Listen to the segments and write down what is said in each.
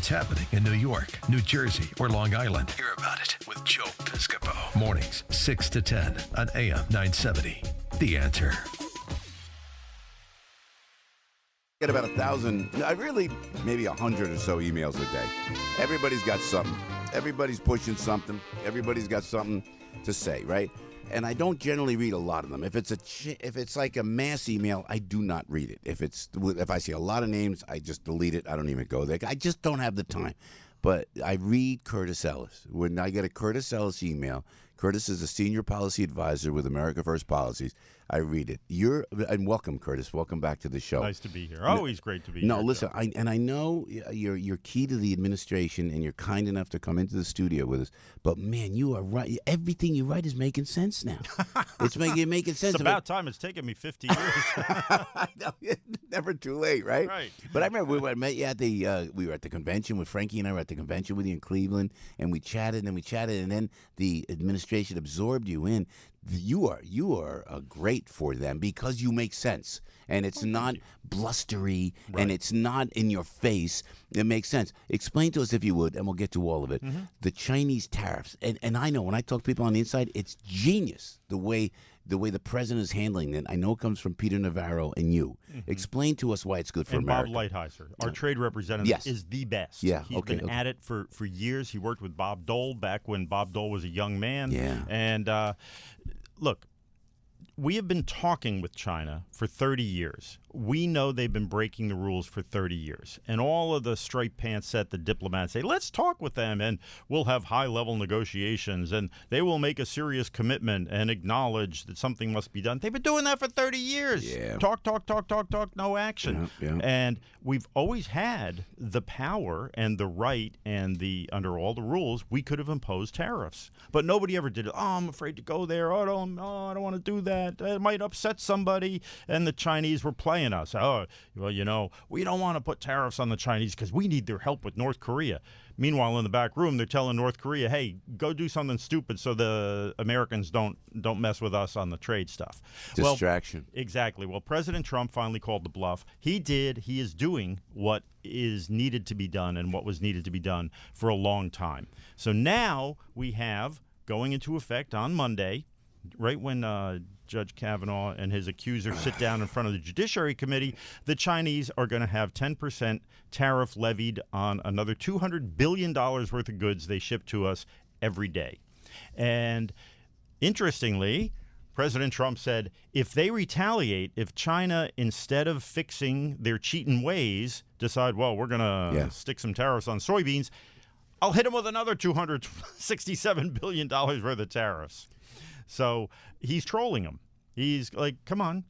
it's happening in New York, New Jersey, or Long Island. Hear about it with Joe Piscopo. Mornings, 6 to 10 on AM 970. The Answer. Get about 1,000, maybe 100 or so emails a day. Everybody's got something. Everybody's pushing something. Everybody's got something to say, right? And I don't generally read a lot of them. If it's like a mass email, I do not read it. If I see a lot of names, I just delete it. I don't even go there. I just don't have the time. But I read Curtis Ellis. When I get a Curtis Ellis email, Curtis is a senior policy advisor with America First Policies. I read it. And welcome, Curtis. Welcome back to the show. Nice to be here. Always great to be here. No, listen, I know you're key to the administration, and you're kind enough to come into the studio with us. But man, you are right. Everything you write is making sense now. It's making sense. It's about time. It's taken me 50 years. I know, it's never too late, right? Right. But I remember we met you at we were at the convention with Frankie and I were at the convention with you in Cleveland, and we chatted and then the administration absorbed you in. You are great for them because you make sense, and it's not blustery, and it's not in your face. It makes sense. Explain to us, if you would, and we'll get to all of it. Mm-hmm. The Chinese tariffs, and I know when I talk to people on the inside, it's genius the way the president is handling it. I know it comes from Peter Navarro and you. Mm-hmm. Explain to us why it's good for America. Bob Lighthizer, our trade representative, is the best. Yeah, He's been at it for years. He worked with Bob Dole back when Bob Dole was a young man. Yeah. And look, we have been talking with China for 30 years. We know they've been breaking the rules for 30 years. And all of the striped pants set, the diplomats say, let's talk with them and we'll have high-level negotiations and they will make a serious commitment and acknowledge that something must be done. They've been doing that for 30 years. Yeah. Talk, no action. Yeah. And we've always had the power and the right and under all the rules, we could have imposed tariffs. But nobody ever did it. Oh, I'm afraid to go there. I don't want to do that. It might upset somebody. And the Chinese were playing us. Oh, well, we don't want to put tariffs on the Chinese because we need their help with North Korea. Meanwhile, in the back room, they're telling North Korea, hey, go do something stupid so the Americans don't mess with us on the trade stuff. Distraction. Well, exactly. Well, President Trump finally called the bluff. He is doing what is needed to be done and what was needed to be done for a long time. So now we have, going into effect on Monday, right when Judge Kavanaugh and his accuser sit down in front of the Judiciary Committee, the Chinese are going to have 10% tariff levied on another $200 billion worth of goods they ship to us every day. And interestingly, President Trump said, if they retaliate, if China, instead of fixing their cheating ways, decide, well, we're going to stick some tariffs on soybeans, I'll hit them with another $267 billion worth of tariffs. So he's trolling them. He's like, come on.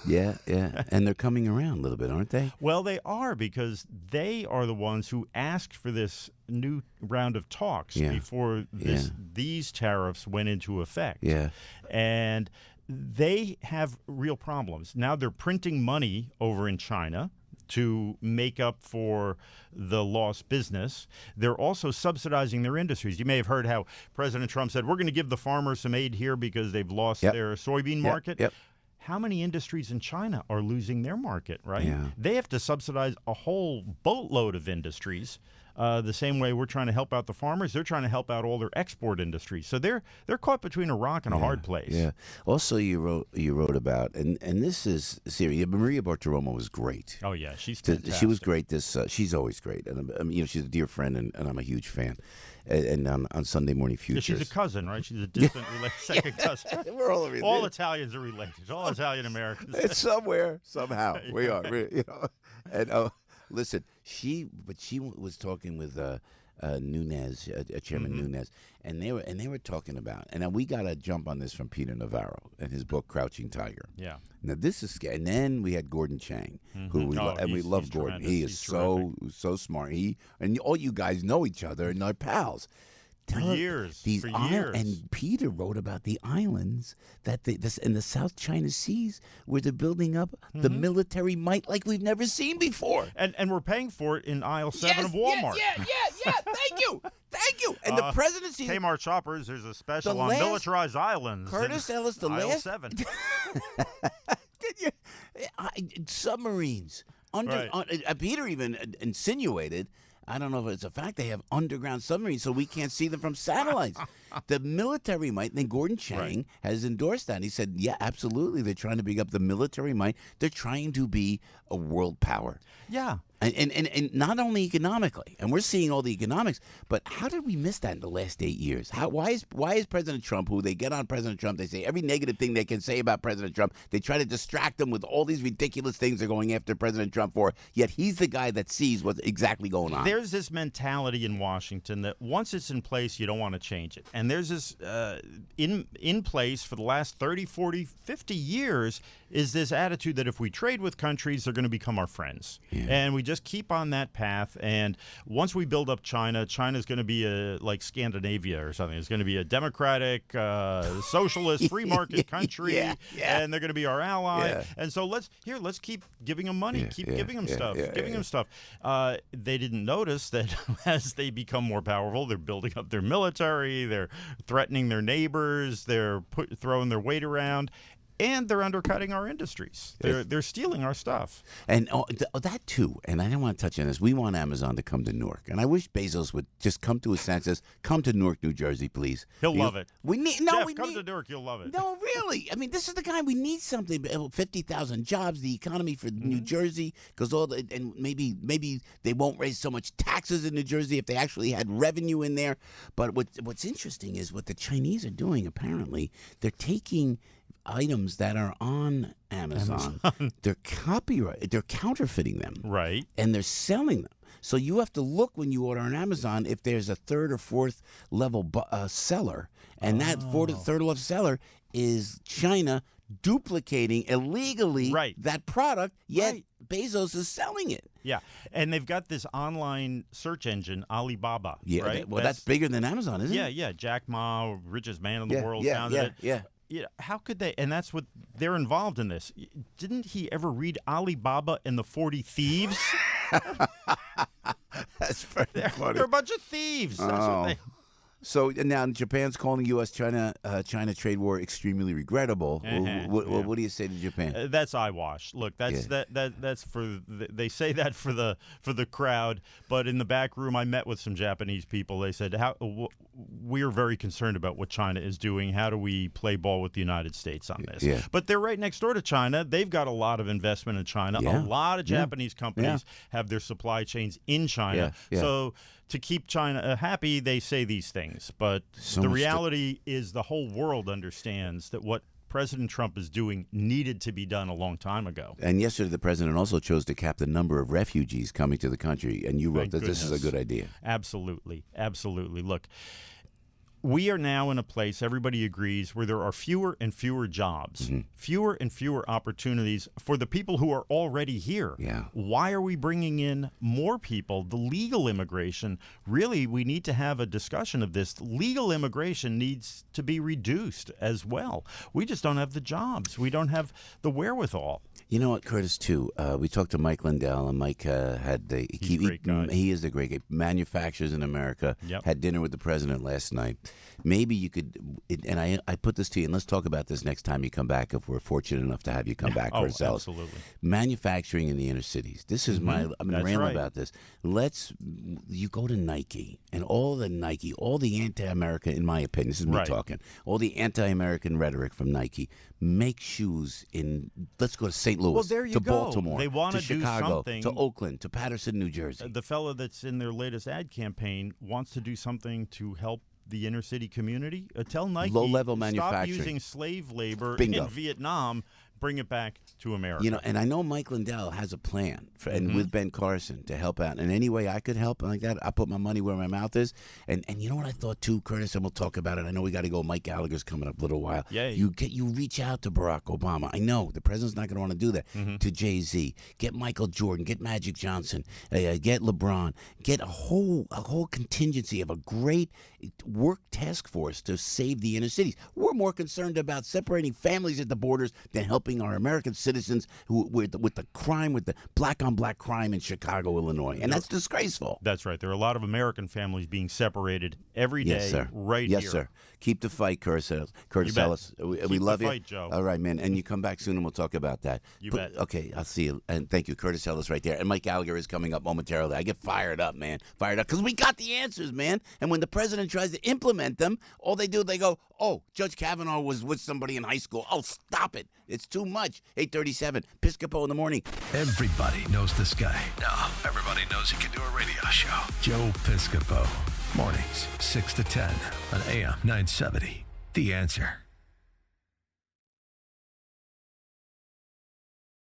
Yeah. And they're coming around a little bit, aren't they? Well, they are, because they are the ones who asked for this new round of talks before these tariffs went into effect. Yeah. And they have real problems. Now they're printing money over in China to make up for the lost business. They're also subsidizing their industries. You may have heard how President Trump said, we're going to give the farmers some aid here because they've lost their soybean market. Yep. How many industries in China are losing their market, right? Yeah. They have to subsidize a whole boatload of industries. The same way we're trying to help out the farmers, they're trying to help out all their export industries. So they're caught between a rock and a hard place. Yeah. Also, you wrote about, and this is serious. Maria Bartiromo was great. Oh yeah, she's fantastic. She was great. She's always great, and she's a dear friend, and I'm a huge fan. And on Sunday Morning Futures, she's a cousin, right? She's a distant second cousin. We're all Italians are related. All Italian Americans. It's somewhere, somehow we are. And listen, she was talking with Nunes, Chairman Nunes, and they were talking about, and we got to jump on this from Peter Navarro and his book Crouching Tiger. Yeah. Now this is scary. And then we had Gordon Chang, who we love Gordon. Tremendous. He is so smart. And all you guys know each other and are pals. For years. And Peter wrote about the islands that in the South China Seas where they're building up the military might like we've never seen before. And we're paying for it in aisle 7 of Walmart. Yeah. Thank you. And the presidency. Kmart shoppers, there's a special on militarized islands. Curtis Ellis, the aisle last 7. Submarines. Peter even insinuated. I don't know if it's a fact, they have underground submarines so we can't see them from satellites. The military might, and then Gordon Chang has endorsed that. And he said, yeah, absolutely. They're trying to bring up the military might. They're trying to be a world power. Yeah. And not only economically, and we're seeing all the economics, but how did we miss that in the last 8 years? Why is President Trump, who they get on President Trump, they say every negative thing they can say about President Trump, they try to distract him with all these ridiculous things they're going after President Trump for, yet he's the guy that sees what's exactly going on. There's this mentality in Washington that once it's in place, you don't want to change it. And there's this in place for the last 30, 40, 50 years is this attitude that if we trade with countries, they're going to become our friends. Yeah. And we just keep on that path. And once we build up China, China's going to be like Scandinavia or something. It's going to be a democratic, socialist, free market country. And they're going to be our ally. Yeah. And so let's keep giving them money, keep giving them stuff, giving them stuff. They didn't notice that as they become more powerful, they're building up their military, they're threatening their neighbors, they're throwing their weight around. And they're undercutting our industries. They're stealing our stuff. And that too. And I don't want to touch on this. We want Amazon to come to Newark. And I wish Bezos would just come to his senses. Come to Newark, New Jersey, please. He'll love it. Come to Newark. You'll love it. No, really. I mean, this is the guy. We need something. 50,000 jobs, the economy for New Jersey, because and maybe they won't raise so much taxes in New Jersey if they actually had revenue in there. But what's interesting is what the Chinese are doing. Apparently, they're taking items that are on Amazon. They're counterfeiting them. Right. And they're selling them. So you have to look when you order on Amazon if there's a third or fourth level seller. And that third level seller is China duplicating illegally that product, yet Bezos is selling it. Yeah, and they've got this online search engine, Alibaba. Yeah, right? That's bigger than Amazon, isn't it? Yeah. Jack Ma, richest man in the world, founded it. Yeah. How could they? And that's what they're involved in this. Didn't he ever read Alibaba and the 40 Thieves? That's very funny. They're a bunch of thieves. That's what they. So now Japan's calling U.S.-China trade war extremely regrettable. What do you say to Japan? That's eyewash. Look, that's for they say that for the crowd, but in the back room, I met with some Japanese people. They said we're very concerned about what China is doing. How do we play ball with the United States on this? Yeah. But they're right next door to China. They've got a lot of investment in China. A lot of Japanese companies have their supply chains in China. So to keep China happy, they say these things. But the reality is the whole world understands that what President Trump is doing needed to be done a long time ago. And yesterday the president also chose to cap the number of refugees coming to the country. And you wrote that this is a good idea. Absolutely. Absolutely. Look, we are now in a place, everybody agrees, where there are fewer and fewer jobs, fewer and fewer opportunities for the people who are already here. Yeah. Why are we bringing in more people? The legal immigration, really, we need to have a discussion of this. Legal immigration needs to be reduced as well. We just don't have the jobs. We don't have the wherewithal. You know what, Curtis, too? We talked to Mike Lindell, and Mike had He's a great guy. He is a great guy. Manufacturers in America. Had dinner with the president last night. Maybe you could, and I put this to you, and let's talk about this next time you come back if we're fortunate enough to have you come back, Curtis Ellis. Absolutely. Manufacturing in the inner cities. This is I've been railing about this. You go to Nike, and all the anti-American, in my opinion, this is me talking, all the anti-American rhetoric from Nike, make shoes let's go to St. Louis, to Baltimore, they want to Chicago, do something. to Oakland, to Patterson, New Jersey. The fellow that's in their latest ad campaign wants to do something to help the inner city community. Tell Nike, low-level manufacturing, stop using slave labor Bingo. in Vietnam. Bring it back to America. And I know Mike Lindell has a plan and with Ben Carson to help out. And any way I could help like that, I put my money where my mouth is. And you know what I thought too, Curtis, and we'll talk about it. I know we got to go. Mike Gallagher's coming up in a little while. Yeah. You reach out to Barack Obama. I know the president's not going to want to do that. To Jay-Z, get Michael Jordan, get Magic Johnson, get LeBron, get a whole contingency of a great work task force to save the inner cities. We're more concerned about separating families at the borders than helping helping our American citizens with the crime, with the black-on-black crime in Chicago, Illinois. And that's disgraceful. That's right. There are a lot of American families being separated every day, yes, sir. right yes, here. Yes, sir. Keep the fight, Curtis Ellis. We love you. Fight, Joe. All right, man. And you come back soon, and we'll talk about that. You bet. Okay, I'll see you. And thank you, Curtis Ellis, right there. And Mike Gallagher is coming up momentarily. I get fired up, man. Fired up. Because we got the answers, man. And when the president tries to implement them, all they do, they go, oh, Judge Kavanaugh was with somebody in high school. Oh, stop it. It's too much. 8:37, Piscopo in the morning. Everybody knows this guy. No, everybody knows he can do a radio show. Joe Piscopo. Mornings, 6 to 10 on AM 970. The Answer.